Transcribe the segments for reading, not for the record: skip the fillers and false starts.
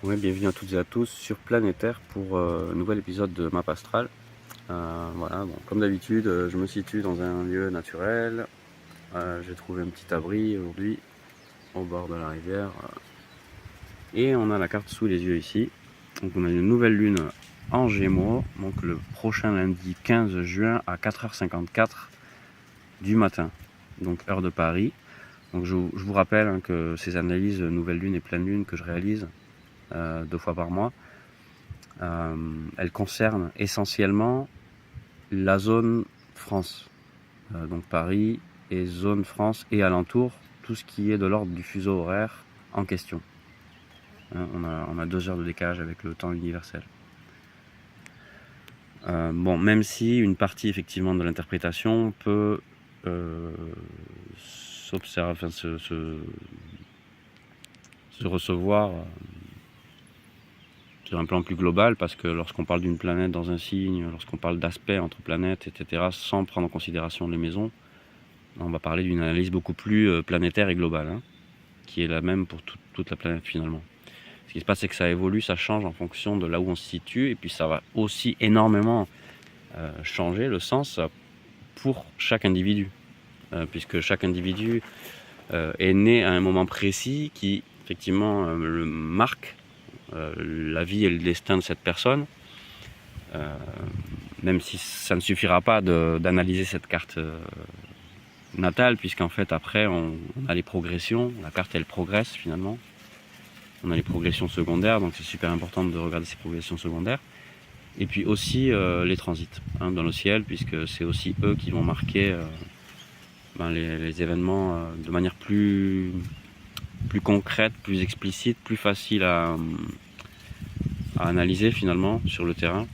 Ouais, bienvenue à toutes et à tous sur Planétaire pour un nouvel épisode de Map Astral. Voilà, bon, comme d'habitude, je me situe dans un lieu naturel. J'ai trouvé un petit abri aujourd'hui au bord de la rivière. Et on a la carte sous les yeux ici. Donc on a une nouvelle lune en Gémeaux, donc le prochain lundi 15 juin à 4h54 du matin, donc heure de Paris. Donc je vous rappelle que ces analyses nouvelle lune et pleine lune que je réalise 2 fois par mois, elle concerne essentiellement la zone France, donc Paris et zone France et alentour, tout ce qui est de l'ordre du fuseau horaire en question. On a 2 heures de décalage avec le temps universel. Bon, même si une partie effectivement de l'interprétation peut s'observer, enfin, se recevoir sur un plan plus global, parce que lorsqu'on parle d'une planète dans un signe, lorsqu'on parle d'aspect entre planètes, etc., sans prendre en considération les maisons, on va parler d'une analyse beaucoup plus planétaire et globale, hein, qui est la même pour toute la planète finalement. Ce qui se passe, c'est que ça évolue, ça change en fonction de là où on se situe, et puis ça va aussi énormément changer le sens pour chaque individu, puisque chaque individu est né à un moment précis qui effectivement le marque la vie et le destin de cette personne, même si ça ne suffira pas d'analyser cette carte natale, puisqu'en fait après on a les progressions, la carte elle progresse finalement, on a les progressions secondaires, donc c'est super important de regarder ces progressions secondaires, et puis aussi les transits dans le ciel, puisque c'est aussi eux qui vont marquer les événements de manière plus concrète, plus explicite, plus facile à analyser finalement sur le terrain,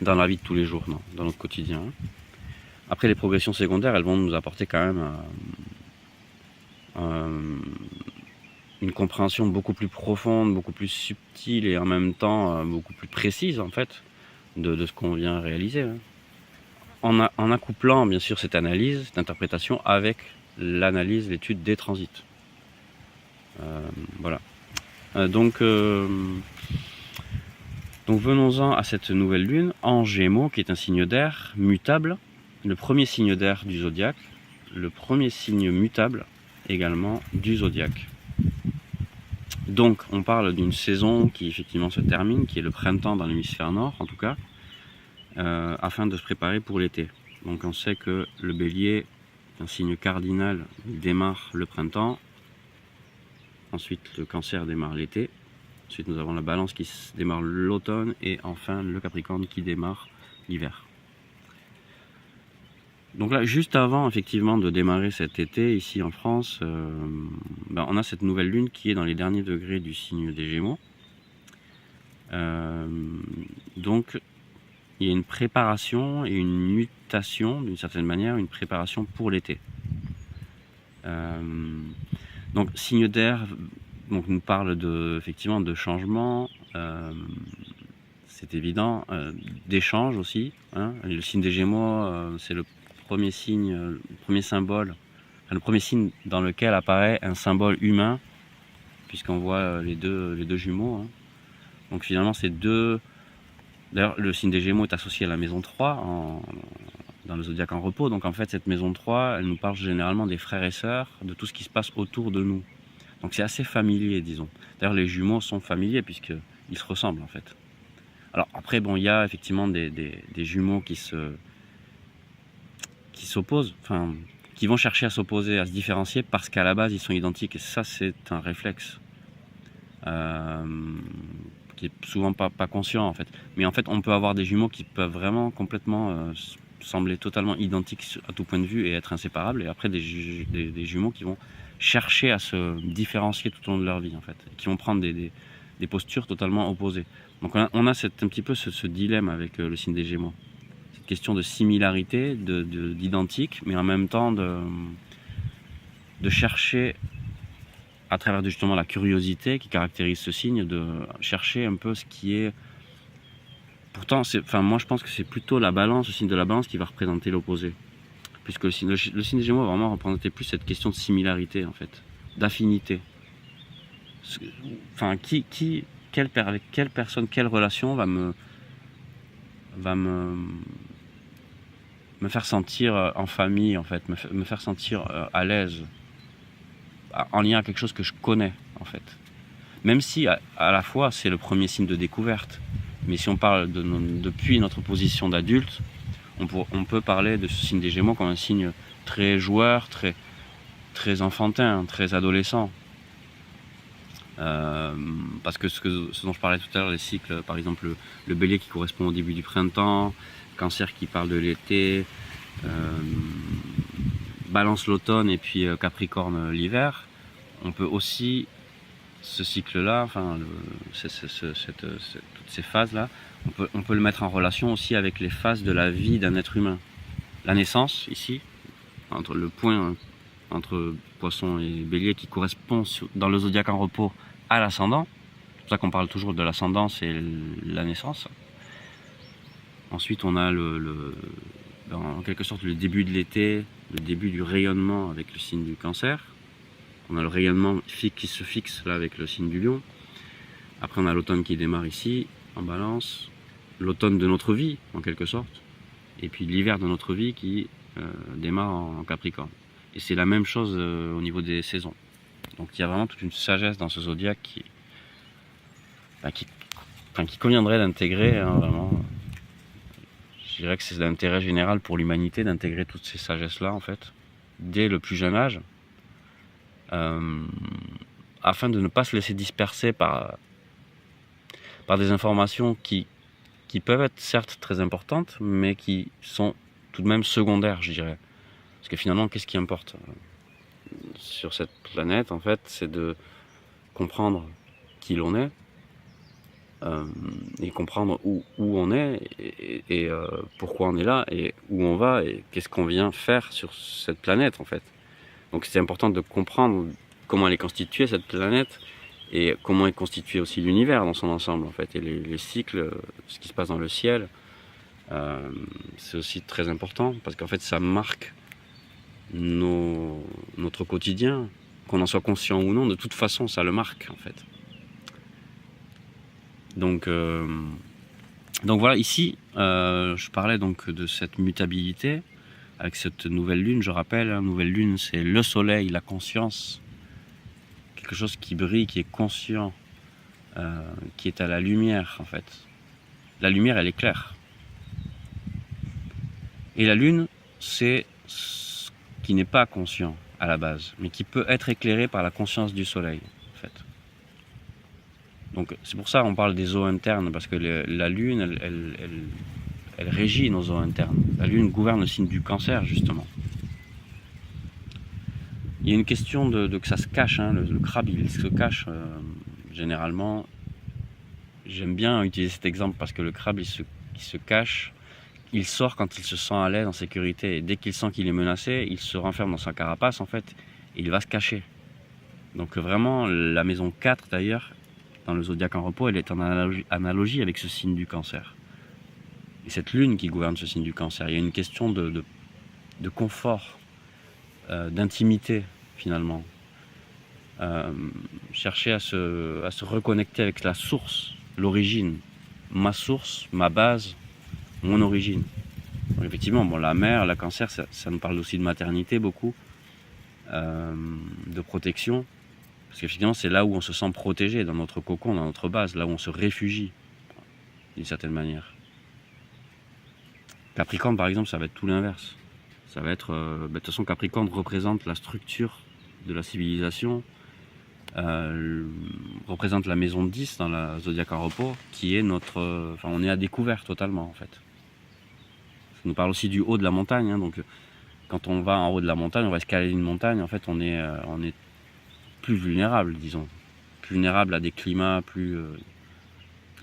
dans la vie de tous les jours, dans notre quotidien. Après, les progressions secondaires, elles vont nous apporter quand même une compréhension beaucoup plus profonde, beaucoup plus subtile et en même temps beaucoup plus précise en fait de ce qu'on vient réaliser. En accouplant bien sûr cette analyse, cette interprétation avec l'analyse, l'étude des transits. Voilà. Donc venons-en à cette nouvelle lune en Gémeaux, qui est un signe d'air mutable, le premier signe d'air du zodiaque, le premier signe mutable également du zodiaque. Donc on parle d'une saison qui effectivement se termine, qui est le printemps dans l'hémisphère nord en tout cas, afin de se préparer pour l'été. Donc on sait que le bélier, un signe cardinal, démarre le printemps, ensuite le cancer démarre l'été, ensuite nous avons la balance qui démarre l'automne et enfin le capricorne qui démarre l'hiver. Donc là, juste avant effectivement de démarrer cet été ici en France, on a cette nouvelle lune qui est dans les derniers degrés du signe des Gémeaux. Donc il y a une préparation et une mutation d'une certaine manière, une préparation pour l'été. Donc signe d'air nous parle effectivement de changement, c'est évident, d'échange aussi. Le signe des Gémeaux, c'est le premier signe, le premier symbole, le premier signe dans lequel apparaît un symbole humain, puisqu'on voit les deux jumeaux. Donc finalement c'est deux. D'ailleurs le signe des Gémeaux est associé à la maison 3 dans le zodiaque en repos, donc en fait cette maison 3 elle nous parle généralement des frères et sœurs, de tout ce qui se passe autour de nous. Donc c'est assez familier, disons. D'ailleurs les jumeaux sont familiers puisqu'ils se ressemblent en fait. Alors après il y a effectivement des jumeaux qui s'opposent, enfin qui vont chercher à s'opposer, à se différencier parce qu'à la base ils sont identiques, et ça c'est un réflexe qui est souvent pas conscient en fait. Mais en fait on peut avoir des jumeaux qui peuvent vraiment complètement sembler totalement identiques à tout point de vue et être inséparables, et après des jumeaux qui vont chercher à se différencier tout au long de leur vie en fait, qui vont prendre des postures totalement opposées. Donc on a un petit peu ce dilemme avec le signe des Gémeaux, cette question de similarité, d'identique, mais en même temps de chercher à travers justement la curiosité qui caractérise ce signe, de chercher un peu ce qui est. Pourtant, moi je pense que c'est plutôt la balance, le signe de la balance qui va représenter l'opposé. Puisque le signe des Gémeaux va vraiment représenter plus cette question de similarité en fait, d'affinité. Enfin, qui avec quelle personne, quelle relation va me faire sentir en famille, en fait, me faire sentir à l'aise, en lien à quelque chose que je connais, en fait. Même si à la fois c'est le premier signe de découverte, mais si on parle depuis notre position d'adulte, on peut parler de ce signe des Gémeaux comme un signe très joueur, très enfantin, très adolescent. Parce que ce dont je parlais tout à l'heure, les cycles, par exemple le bélier qui correspond au début du printemps, cancer qui parle de l'été, balance l'automne et puis capricorne l'hiver, on peut aussi, ce cycle-là, enfin toutes ces phases-là, on peut le mettre en relation aussi avec les phases de la vie d'un être humain. La naissance, ici, entre le point entre Poisson et Bélier qui correspond dans le zodiaque en repos à l'ascendant. C'est pour ça qu'on parle toujours de l'ascendance et la naissance. Ensuite, on a en quelque sorte le début de l'été, le début du rayonnement avec le signe du Cancer. On a le rayonnement qui se fixe là avec le signe du Lion. Après, on a l'automne qui démarre ici, en Balance. L'automne de notre vie, en quelque sorte. Et puis l'hiver de notre vie qui démarre en Capricorne. Et c'est la même chose au niveau des saisons. Donc il y a vraiment toute une sagesse dans ce zodiaque qui conviendrait d'intégrer, hein, vraiment. Je dirais que c'est d'intérêt général pour l'humanité d'intégrer toutes ces sagesses-là, en fait, dès le plus jeune âge, afin de ne pas se laisser disperser par des informations qui peuvent être certes très importantes, mais qui sont tout de même secondaires, je dirais. Parce que finalement, qu'est-ce qui importe sur cette planète, en fait, c'est de comprendre qui l'on est, et comprendre où on est, et pourquoi on est là, et où on va, et qu'est-ce qu'on vient faire sur cette planète, en fait. Donc c'est important de comprendre comment elle est constituée, cette planète, et comment est constitué aussi l'univers dans son ensemble, en fait, et les cycles, ce qui se passe dans le ciel, c'est aussi très important, parce qu'en fait, ça marque notre quotidien, qu'on en soit conscient ou non, de toute façon ça le marque en fait. Donc voilà, ici je parlais donc de cette mutabilité avec cette nouvelle lune. Je rappelle, hein, nouvelle lune, c'est le soleil, la conscience, quelque chose qui brille, qui est conscient, qui est à la lumière en fait. La lumière, elle est claire, et la lune, c'est qui n'est pas conscient à la base, mais qui peut être éclairé par la conscience du soleil, en fait. Donc c'est pour ça qu'on parle des eaux internes, parce que la lune, elle régit nos eaux internes. La lune gouverne le signe du Cancer, justement. Il y a une question de que ça se cache, hein, le crabe, il se cache généralement. J'aime bien utiliser cet exemple parce que le crabe, il se cache. Il sort quand il se sent à l'aise, en sécurité. Et dès qu'il sent qu'il est menacé, il se renferme dans sa carapace, en fait, et il va se cacher. Donc vraiment, la maison 4, d'ailleurs, dans le zodiaque en repos, elle est en analogie avec ce signe du Cancer. Et cette lune qui gouverne ce signe du Cancer, il y a une question de confort, d'intimité, finalement. Chercher à se reconnecter avec la source, l'origine. Ma source, ma base, mon origine. Donc effectivement, bon, la mère, la Cancer, ça nous parle aussi de maternité beaucoup, de protection, parce qu'effectivement c'est là où on se sent protégé, dans notre cocon, dans notre base, là où on se réfugie d'une certaine manière. Capricorne par exemple, ça va être tout l'inverse. Ça va être, de toute façon Capricorne représente la structure de la civilisation, représente la maison 10 dans la zodiaque en repos, qui est on est à découvert totalement en fait. Ça nous parle aussi du haut de la montagne, hein, donc quand on va en haut de la montagne, on va escalader une montagne, en fait on est plus vulnérable, disons. Plus vulnérable à des climats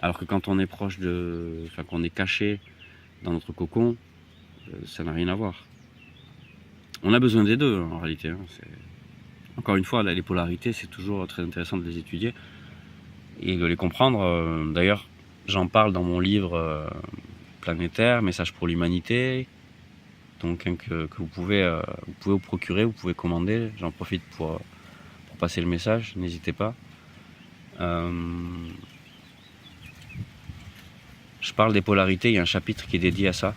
alors que quand on est proche qu'on est caché dans notre cocon, ça n'a rien à voir. On a besoin des deux en réalité, hein. Encore une fois, les polarités, c'est toujours très intéressant de les étudier et de les comprendre. D'ailleurs, j'en parle dans mon livre Planétaire, Message pour l'humanité, donc hein, que vous pouvez vous procurer, vous pouvez commander. J'en profite pour passer le message, n'hésitez pas. parle des polarités, il y a un chapitre qui est dédié à ça.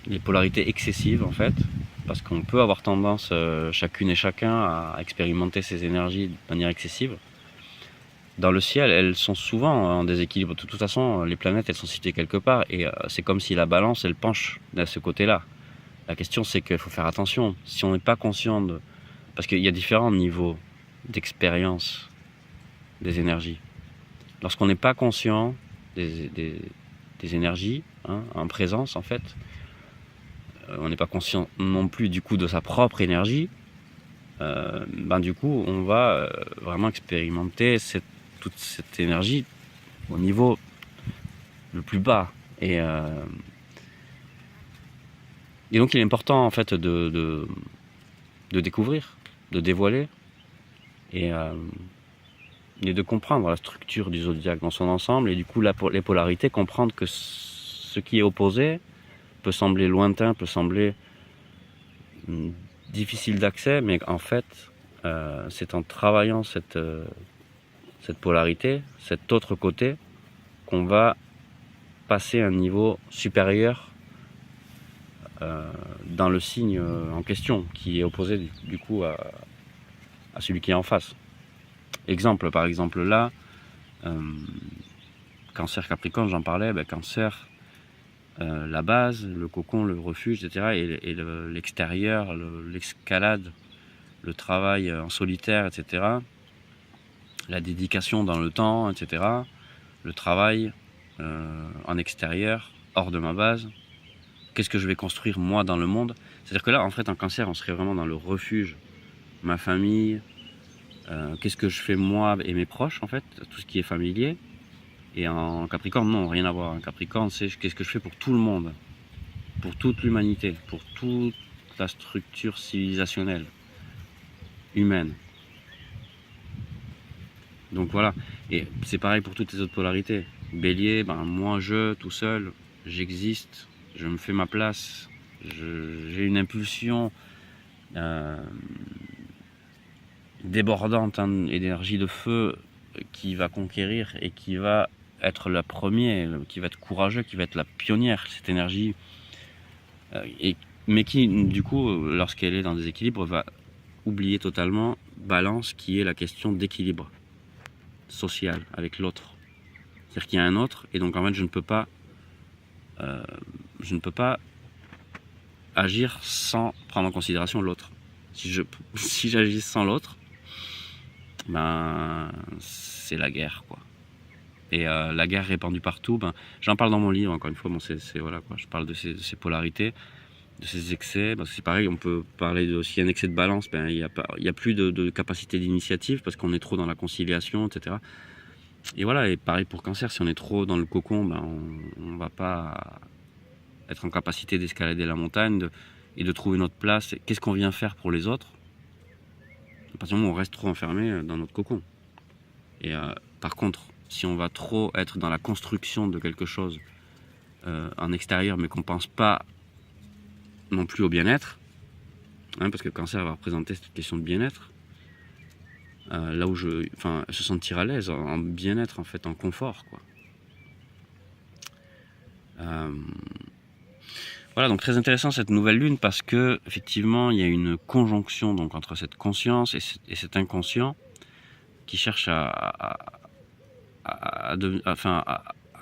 Les polarités excessives en fait, parce qu'on peut avoir tendance, chacune et chacun, à expérimenter ces énergies de manière excessive. Dans le ciel, elles sont souvent en déséquilibre. De toute façon, les planètes, elles sont situées quelque part, et c'est comme si la balance, elle penche de ce côté-là. La question, c'est qu'il faut faire attention. Si on n'est pas conscient de... Parce qu'il y a différents niveaux d'expérience des énergies. Lorsqu'on n'est pas conscient des énergies, hein, en présence, en fait, on n'est pas conscient non plus du coup de sa propre énergie, du coup, on va vraiment expérimenter toute cette énergie au niveau le plus bas. Et donc il est important en fait de découvrir, de dévoiler et de comprendre la structure du zodiaque dans son ensemble, et du coup les polarités, comprendre que ce qui est opposé peut sembler lointain, peut sembler difficile d'accès, mais en fait c'est en travaillant cette polarité, cet autre côté, qu'on va passer à un niveau supérieur dans le signe en question, qui est opposé du coup à celui qui est en face. Exemple, par exemple là, Cancer Capricorne, j'en parlais, Cancer, la base, le cocon, le refuge, etc. Et l'extérieur, l'escalade, le travail en solitaire, etc. La dédication dans le temps, etc. Le travail en extérieur, hors de ma base. Qu'est-ce que je vais construire moi dans le monde? C'est-à-dire que là, en fait, en Cancer, on serait vraiment dans le refuge, ma famille, qu'est-ce que je fais moi et mes proches, en fait, tout ce qui est familier. Et en Capricorne, non, rien à voir. En Capricorne, c'est qu'est-ce que je fais pour tout le monde, pour toute l'humanité, pour toute la structure civilisationnelle, humaine. Donc voilà, et c'est pareil pour toutes les autres polarités. Bélier, moi tout seul, j'existe, je me fais ma place, j'ai une impulsion débordante en énergie de feu qui va conquérir et qui va être la première, qui va être courageux, qui va être la pionnière, cette énergie, mais qui du coup, lorsqu'elle est dans des équilibres, va oublier totalement balance, qui est la question d'équilibre social avec l'autre. C'est-à-dire qu'il y a un autre, et donc en fait je ne peux pas agir sans prendre en considération l'autre. Si j'agis sans l'autre, c'est la guerre, quoi. Et la guerre répandue partout, j'en parle dans mon livre, encore une fois, voilà, quoi. Je parle de ces polarités, de ces excès. C'est pareil, on peut parler aussi un excès de balance, il y a plus de capacité d'initiative parce qu'on est trop dans la conciliation, etc. Et voilà, et pareil pour Cancer, si on est trop dans le cocon, on va pas être en capacité d'escalader la montagne et de trouver notre place. Qu'est-ce qu'on vient faire pour les autres? À partir du moment où on reste trop enfermé dans notre cocon. Et par contre, si on va trop être dans la construction de quelque chose en extérieur, mais qu'on ne pense pas non plus au bien-être, parce que Cancer va représenter cette question de bien-être, là où se sentir à l'aise, en bien-être, en fait, en confort, quoi. Voilà, donc très intéressant cette nouvelle lune, parce que effectivement il y a une conjonction donc entre cette conscience et cet inconscient qui cherche à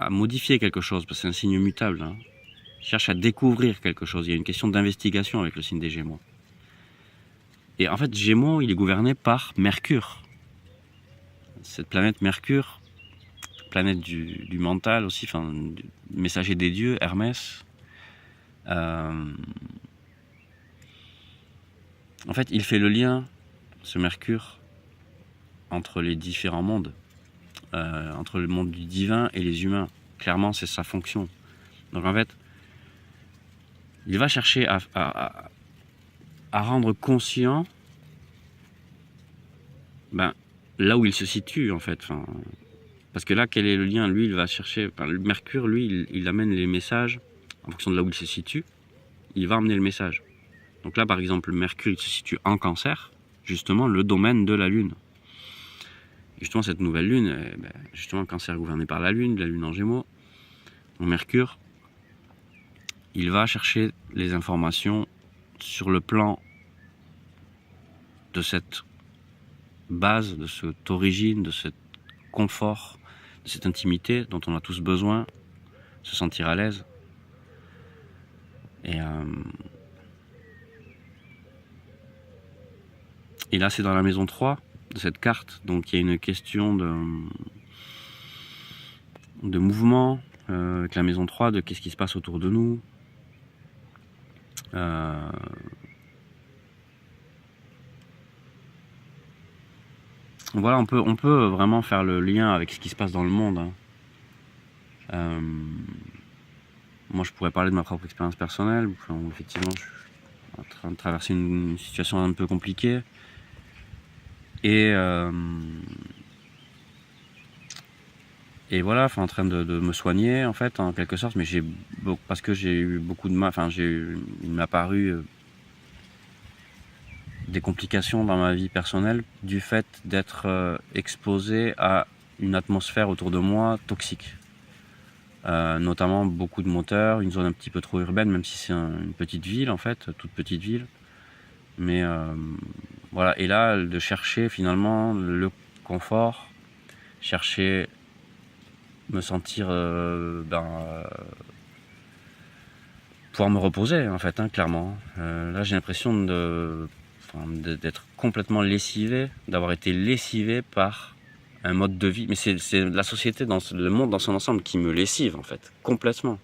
modifier quelque chose, parce que c'est un signe mutable, hein. Il cherche à découvrir quelque chose. Il y a une question d'investigation avec le signe des Gémeaux. Et en fait, Gémeaux, il est gouverné par Mercure. Cette planète Mercure, planète du mental aussi, du messager des dieux, Hermès. En fait, il fait le lien, ce Mercure, entre les différents mondes, entre le monde du divin et les humains. Clairement, c'est sa fonction. Donc en fait, il va chercher à rendre conscient là où il se situe, en fait. Parce que là, quel est le lien? Lui, il va chercher... le Mercure, lui, il amène les messages en fonction de là où il se situe. Il va amener le message. Donc là, par exemple, Mercure, il se situe en Cancer, justement, le domaine de la Lune. Justement, cette nouvelle lune, justement, Cancer gouverné par la lune en Gémeaux, mon Mercure, il va chercher les informations sur le plan de cette base, de cette origine, de ce confort, de cette intimité dont on a tous besoin, se sentir à l'aise. Et là, c'est dans la maison 3 de cette carte, donc il y a une question de mouvement avec la maison 3, de qu'est-ce qui se passe autour de nous. Voilà, on peut vraiment faire le lien avec ce qui se passe dans le monde. Moi, je pourrais parler de ma propre expérience personnelle, où effectivement, je suis en train de traverser une situation un peu compliquée. Et voilà, en train de me soigner, en fait, en quelque sorte, mais parce que j'ai eu beaucoup de mal, il m'est apparu des complications dans ma vie personnelle du fait d'être exposé à une atmosphère autour de moi toxique. Notamment beaucoup de moteurs, une zone un petit peu trop urbaine, même si c'est une petite ville en fait, toute petite ville. Mais voilà, et là de chercher finalement le confort, chercher me sentir pouvoir me reposer en fait, clairement. Là j'ai l'impression d'être complètement lessivé, d'avoir été lessivé par un mode de vie, mais c'est la société, le monde dans son ensemble qui me lessive en fait, complètement.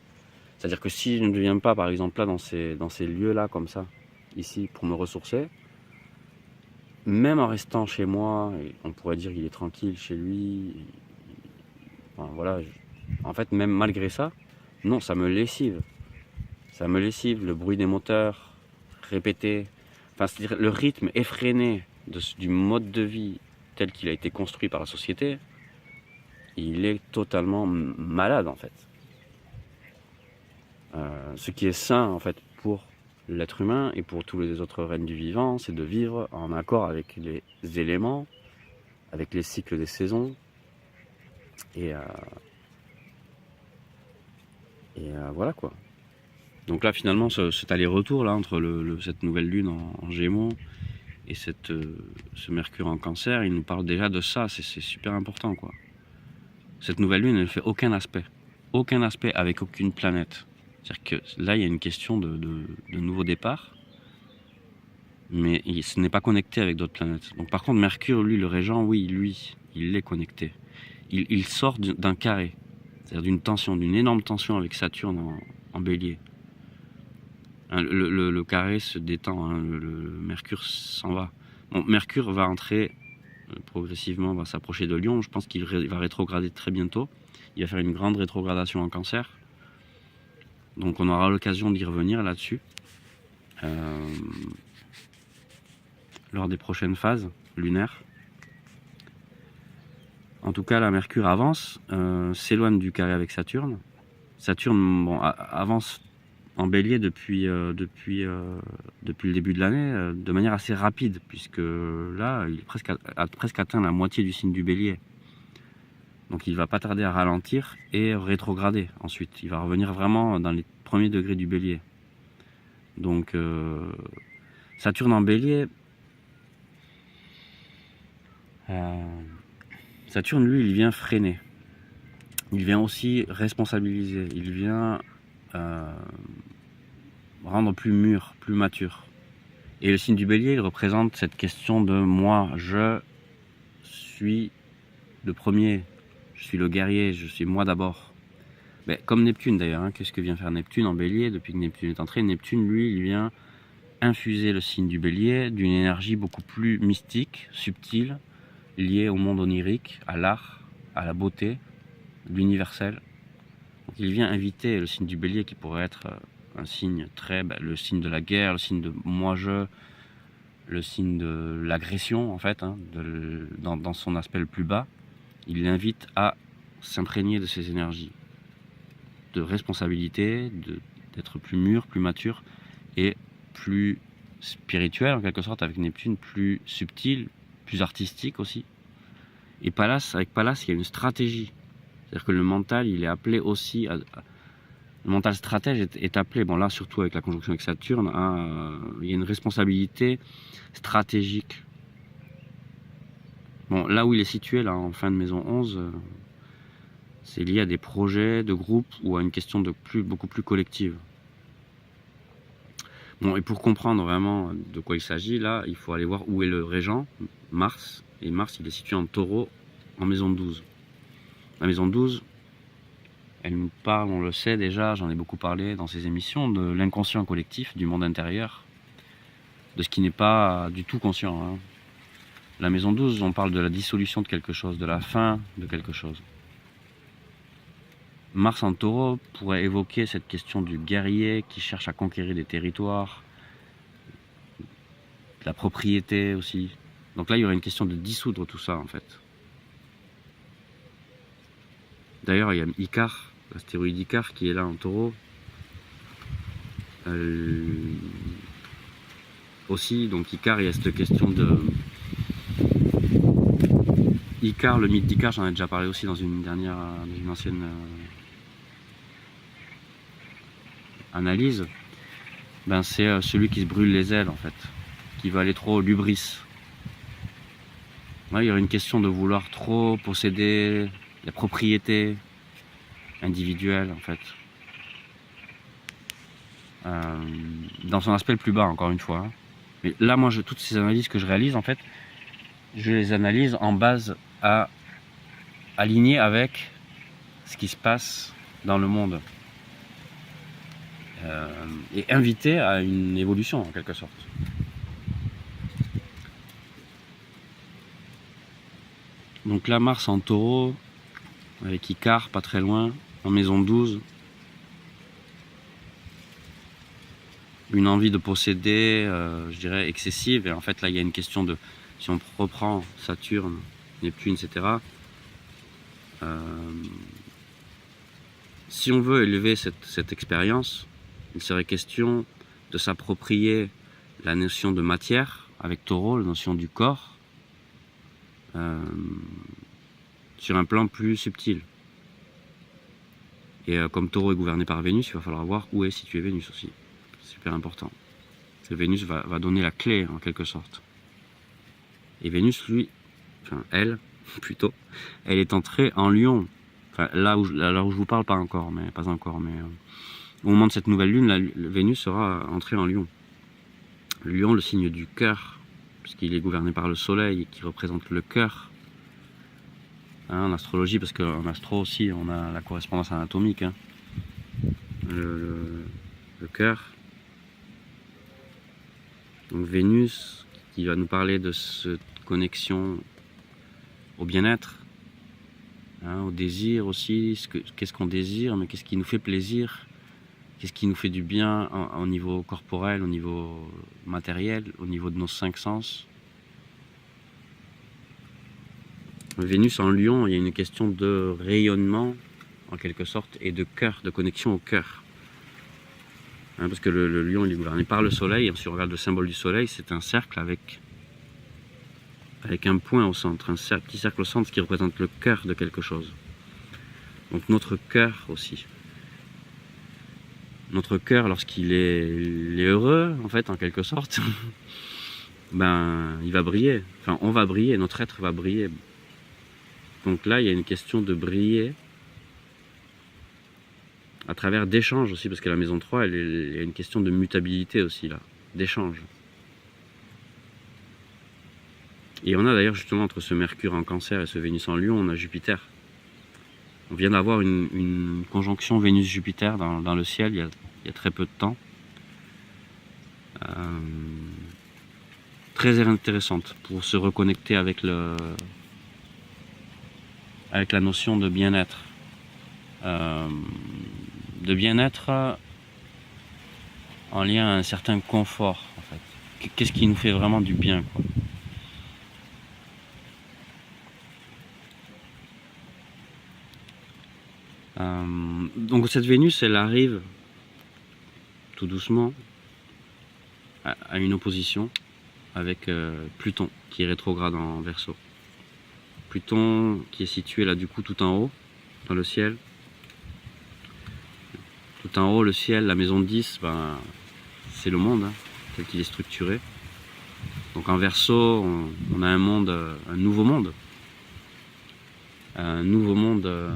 C'est-à-dire que si je ne viens pas par exemple là dans ces lieux-là comme ça, ici, pour me ressourcer, même en restant chez moi, on pourrait dire qu'il est tranquille chez lui, enfin, voilà, en fait même malgré ça, non, ça me lessive. Ça me lessive, le bruit des moteurs, répété, c'est-à-dire le rythme effréné du mode de vie tel qu'il a été construit par la société, il est totalement malade en fait. Ce qui est sain en fait pour l'être humain et pour tous les autres règnes du vivant, c'est de vivre en accord avec les éléments, avec les cycles des saisons, et voilà quoi. Donc là finalement cet aller-retour là entre cette nouvelle lune en Gémeaux et ce Mercure en Cancer, il nous parle déjà de ça, c'est super important quoi. Cette nouvelle lune, elle ne fait aucun aspect avec aucune planète. C'est-à-dire que là, il y a une question de nouveau départ, mais ce n'est pas connecté avec d'autres planètes. Donc par contre, Mercure, lui, le régent, oui, lui, il est connecté. Il sort d'un carré, c'est-à-dire d'une tension, d'une énorme tension avec Saturne en Bélier. Le carré se détend, le Mercure s'en va. Bon, Mercure va entrer progressivement, va s'approcher de Lion. Je pense qu'il va rétrograder très bientôt. Il va faire une grande rétrogradation en Cancer. Donc on aura l'occasion d'y revenir là-dessus lors des prochaines phases lunaires. En tout cas, la Mercure avance, s'éloigne du carré avec Saturne. Saturne avance en Bélier depuis le début de l'année de manière assez rapide, puisque là, il a presque atteint la moitié du signe du Bélier. Donc il ne va pas tarder à ralentir et rétrograder ensuite. Il va revenir vraiment dans les premiers degrés du Bélier. Donc Saturne en Bélier, Saturne lui, il vient freiner. Il vient aussi responsabiliser. Il vient rendre plus mûr, plus mature. Et le signe du Bélier, il représente cette question de moi, je suis le premier, je suis le guerrier, je suis moi d'abord. Mais comme Neptune d'ailleurs, qu'est-ce que vient faire Neptune en Bélier depuis que Neptune est entré? Neptune, lui, il vient infuser le signe du Bélier d'une énergie beaucoup plus mystique, subtile, liée au monde onirique, à l'art, à la beauté, l'universel. Donc il vient inviter le signe du Bélier qui pourrait être un signe le signe de la guerre, le signe de moi-je, le signe de l'agression en fait, dans son aspect le plus bas. Il l'invite à s'imprégner de ces énergies de responsabilité, d'être plus mûr, plus mature et plus spirituel en quelque sorte avec Neptune, plus subtil, plus artistique aussi. Et Pallas, avec Pallas, il y a une stratégie. C'est-à-dire que le mental, il est appelé aussi le mental stratège est appelé, bon là surtout avec la conjonction avec Saturne, il y a une responsabilité stratégique. Bon, là où il est situé, là en fin de maison 11, c'est lié à des projets de groupe ou à une question beaucoup plus collective. Bon, et pour comprendre vraiment de quoi il s'agit, là, il faut aller voir où est le régent, Mars. Et Mars, il est situé en Taureau, en maison 12. La maison 12, elle nous parle, on le sait déjà, j'en ai beaucoup parlé dans ces émissions, de l'inconscient collectif, du monde intérieur, de ce qui n'est pas du tout conscient. Hein. La maison 12, on parle de la dissolution de quelque chose, de la fin de quelque chose. Mars en Taureau pourrait évoquer cette question du guerrier qui cherche à conquérir des territoires, la propriété aussi. Donc là, il y aurait une question de dissoudre tout ça, en fait. D'ailleurs, il y a Icare, l'astéroïde Icare, qui est là en Taureau. Aussi, donc Icare, il y a cette question de... Icare, le mythe d'Icare, j'en ai déjà parlé aussi dans une ancienne analyse. Ben, c'est celui qui se brûle les ailes, en fait, qui va aller trop l'hubris. Là, il y aurait une question de vouloir trop posséder les propriétés individuelles, en fait. Dans son aspect le plus bas, encore une fois. Hein. Mais là, moi, toutes ces analyses que je réalise, en fait, je les analyse en base à aligner avec ce qui se passe dans le monde. Et inviter à une évolution, en quelque sorte. Donc là, Mars en Taureau, avec Icare, pas très loin, en maison 12. Une envie de posséder, je dirais, excessive. Et en fait, là, il y a une question de... Si on reprend Saturne, Neptune, etc., si on veut élever cette expérience, il serait question de s'approprier la notion de matière, avec Taureau, la notion du corps, sur un plan plus subtil. Et comme Taureau est gouverné par Vénus, il va falloir voir où est situé Vénus aussi. C'est super important. Parce que Vénus va donner la clé, en quelque sorte. Et Vénus, lui, enfin elle, plutôt, elle est entrée en Lion. Enfin, là où je vous parle, pas encore, mais au moment de cette nouvelle lune, Vénus sera entrée en Lion. Le Lion, le signe du cœur, puisqu'il est gouverné par le Soleil, et qui représente le cœur. Hein, en astrologie, parce qu'en astro aussi, on a la correspondance anatomique. Hein. Le cœur. Donc Vénus, qui va nous parler de cette connexion au bien-être, hein, au désir aussi, qu'est-ce qu'on désire, mais qu'est-ce qui nous fait plaisir, qu'est-ce qui nous fait du bien au niveau corporel, au niveau matériel, au niveau de nos 5 sens. Vénus en Lion, il y a une question de rayonnement, en quelque sorte, et de cœur, de connexion au cœur. Hein, parce que le Lion, il est gouverné par le Soleil, et si on regarde le symbole du Soleil, c'est un cercle avec un point au centre, un petit cercle au centre qui représente le cœur de quelque chose. Donc notre cœur aussi. Notre cœur, lorsqu'il est heureux, en fait, en quelque sorte, ben, il va briller. Enfin, on va briller, notre être va briller. Donc là, il y a une question de briller à travers d'échanges aussi, parce que la maison 3, il y a une question de mutabilité aussi, là, d'échange. Et on a d'ailleurs justement entre ce Mercure en Cancer et ce Vénus en Lion, on a Jupiter. On vient d'avoir une conjonction Vénus-Jupiter dans le ciel il y a très peu de temps. Très intéressante pour se reconnecter avec la notion de bien-être. De bien-être en lien à un certain confort, en fait. Qu'est-ce qui nous fait vraiment du bien, quoi. Donc cette Vénus, elle arrive tout doucement à une opposition avec Pluton, qui est rétrograde en Verseau. Pluton qui est situé là du coup tout en haut, dans le ciel. Tout en haut, le ciel, la maison 10, ben, c'est le monde, hein, tel qu'il est structuré. Donc en Verseau, on a un monde, un nouveau monde. Un nouveau monde.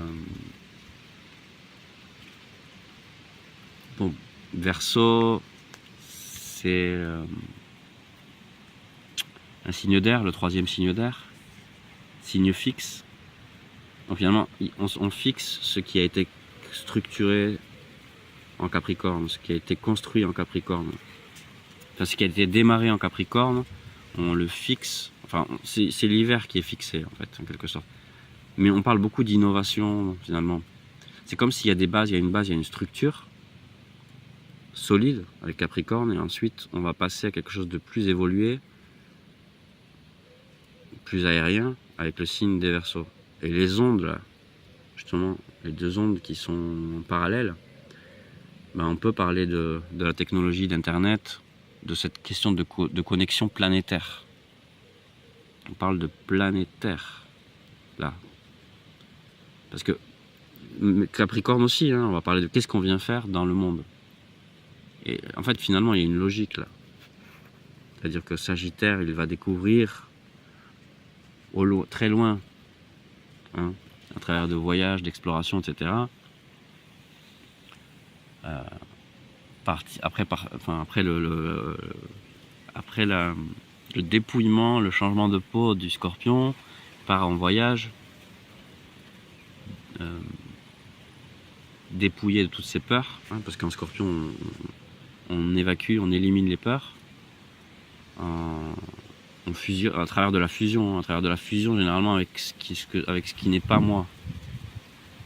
Bon, Verseau, c'est un signe d'air, le 3e signe d'air, signe fixe. Donc finalement, on fixe ce qui a été structuré en Capricorne, ce qui a été construit en Capricorne. Enfin, ce qui a été démarré en Capricorne, on le fixe. Enfin, c'est l'hiver qui est fixé, en fait, en quelque sorte. Mais on parle beaucoup d'innovation, finalement. C'est comme s'il y a des bases, il y a une base, il y a une structure solide avec Capricorne, et ensuite on va passer à quelque chose de plus évolué, plus aérien, avec le signe des Verseaux. Et les ondes, là, justement, les 2 ondes qui sont parallèles, ben on peut parler de la technologie d'Internet, de cette question de connexion planétaire. On parle de planétaire, là. Parce que Capricorne aussi, hein, on va parler de qu'est-ce qu'on vient faire dans le monde. Et en fait, finalement, il y a une logique là. C'est-à-dire que Sagittaire, il va découvrir très loin, hein, à travers de voyages, d'exploration, etc. Après le dépouillement, le changement de peau du Scorpion, part en voyage, dépouillé de toutes ses peurs, hein, parce qu'en Scorpion, on évacue, on élimine les peurs. On fusionne, à travers de la fusion, généralement avec ce qui n'est pas moi.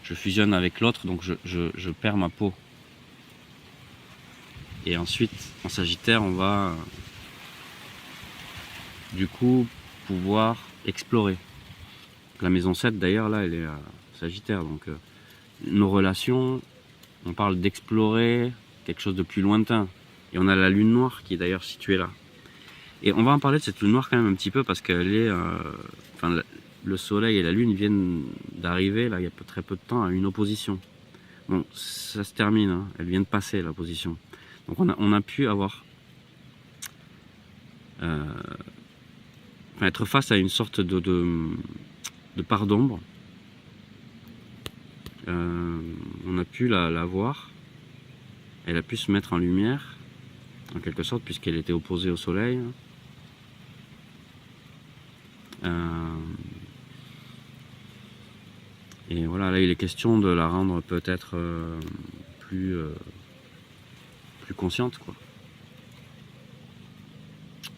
Je fusionne avec l'autre, donc je perds ma peau. Et ensuite, en Sagittaire, on va du coup pouvoir explorer. La maison 7 d'ailleurs, là, elle est à Sagittaire, donc nos relations, on parle d'explorer quelque chose de plus lointain. Et on a la lune noire qui est d'ailleurs située là. Et on va en parler de cette lune noire quand même un petit peu parce qu'elle est... le soleil et la lune viennent d'arriver, là, il y a très peu de temps, à une opposition. Bon, ça se termine, hein, elle vient de passer l'opposition. Donc on a pu avoir... être face à une sorte de part d'ombre. On a pu la voir. Elle a pu se mettre en lumière, en quelque sorte, puisqu'elle était opposée au soleil. Et voilà, là il est question de la rendre peut-être plus consciente, quoi.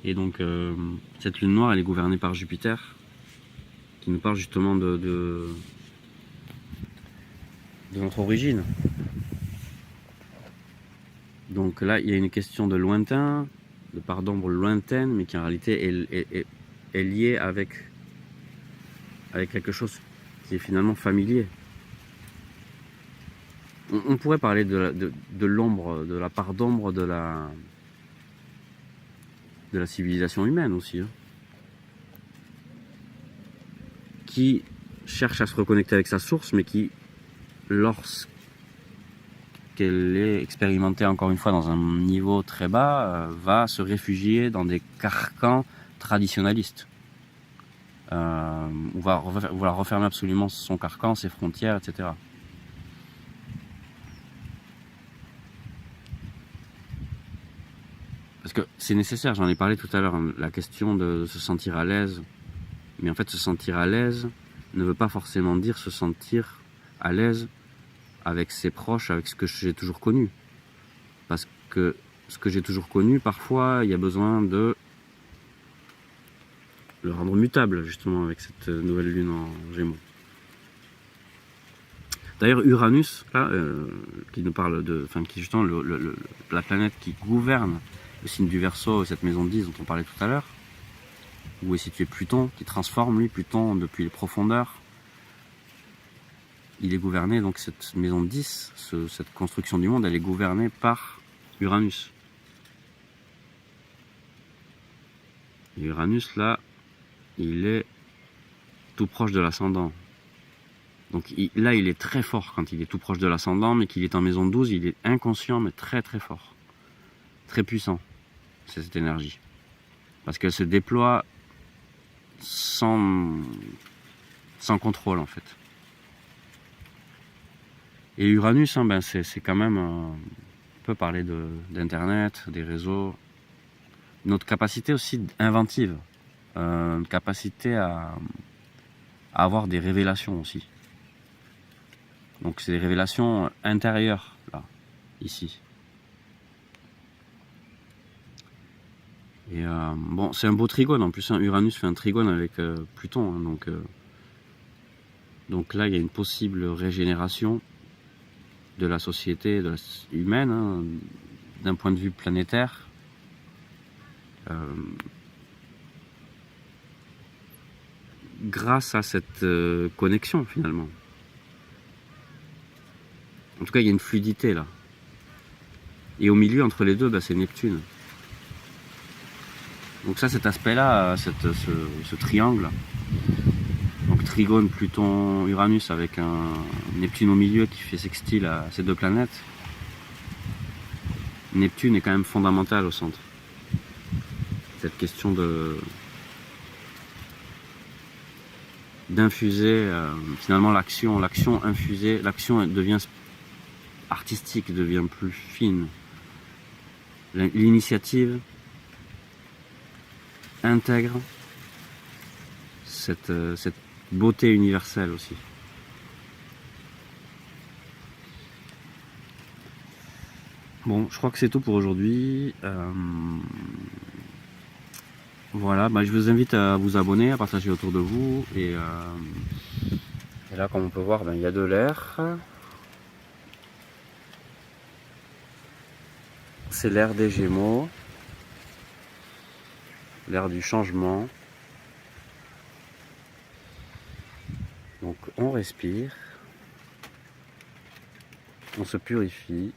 Et donc cette lune noire, elle est gouvernée par Jupiter, qui nous parle justement de notre origine. Donc là, il y a une question de lointain, de part d'ombre lointaine, mais qui en réalité est liée avec quelque chose qui est finalement familier. On pourrait parler de l'ombre, de la part d'ombre de la civilisation humaine aussi, hein, qui cherche à se reconnecter avec sa source, mais qui, lorsqu'elle est expérimentée encore une fois dans un niveau très bas, va se réfugier dans des carcans traditionnalistes. Ou va refermer absolument son carcan, ses frontières, etc. Parce que c'est nécessaire, j'en ai parlé tout à l'heure, hein, la question de se sentir à l'aise. Mais en fait, se sentir à l'aise ne veut pas forcément dire se sentir à l'aise avec ses proches, avec ce que j'ai toujours connu. Parce que ce que j'ai toujours connu, parfois, il y a besoin de le rendre mutable, justement, avec cette nouvelle lune en Gémeaux. D'ailleurs, Uranus, là, qui nous parle qui est justement la planète qui gouverne le signe du Verseau, cette maison 10 dont on parlait tout à l'heure, où est situé Pluton, qui transforme, lui, Pluton depuis les profondeurs. Il est gouverné, donc cette maison 10, cette construction du monde, elle est gouvernée par Uranus. Et Uranus, là, il est tout proche de l'ascendant. Donc là, il est très fort quand il est tout proche de l'ascendant, mais qu'il est en maison 12, il est inconscient, mais très très fort. Très puissant, c'est cette énergie. Parce qu'elle se déploie sans contrôle, en fait. Et Uranus, hein, ben c'est quand même... on peut parler d'Internet, des réseaux. Notre capacité aussi inventive. Une capacité à avoir des révélations aussi. Donc c'est des révélations intérieures, là, ici. Et bon, c'est un beau trigone, en plus, hein, Uranus fait un trigone avec Pluton, hein, donc là, il y a une possible régénération de la société humaine, hein, d'un point de vue planétaire. Grâce à cette connexion, finalement. En tout cas, il y a une fluidité, là. Et au milieu, entre les deux, bah, c'est Neptune. Donc ça, cet aspect-là, ce triangle, donc Trigone, Pluton, Uranus, avec un Neptune au milieu qui fait sextile à ces deux planètes, Neptune est quand même fondamental au centre. Cette question d'infuser finalement l'action infusée, l'action devient artistique, devient plus fine. L'initiative intègre cette beauté universelle aussi. Bon, je crois que c'est tout pour aujourd'hui. Voilà, bah, je vous invite à vous abonner, à partager autour de vous. Et là, comme on peut voir, ben, il y a de l'air. C'est l'ère des Gémeaux, l'ère du changement. Donc on respire, on se purifie,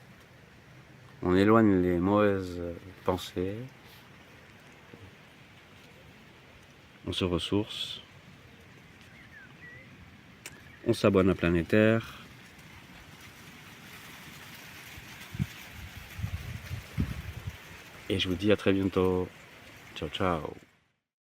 on éloigne les mauvaises pensées, on se ressource, on s'abonne à Planétaire. Et je vous dis à très bientôt. Ciao, ciao.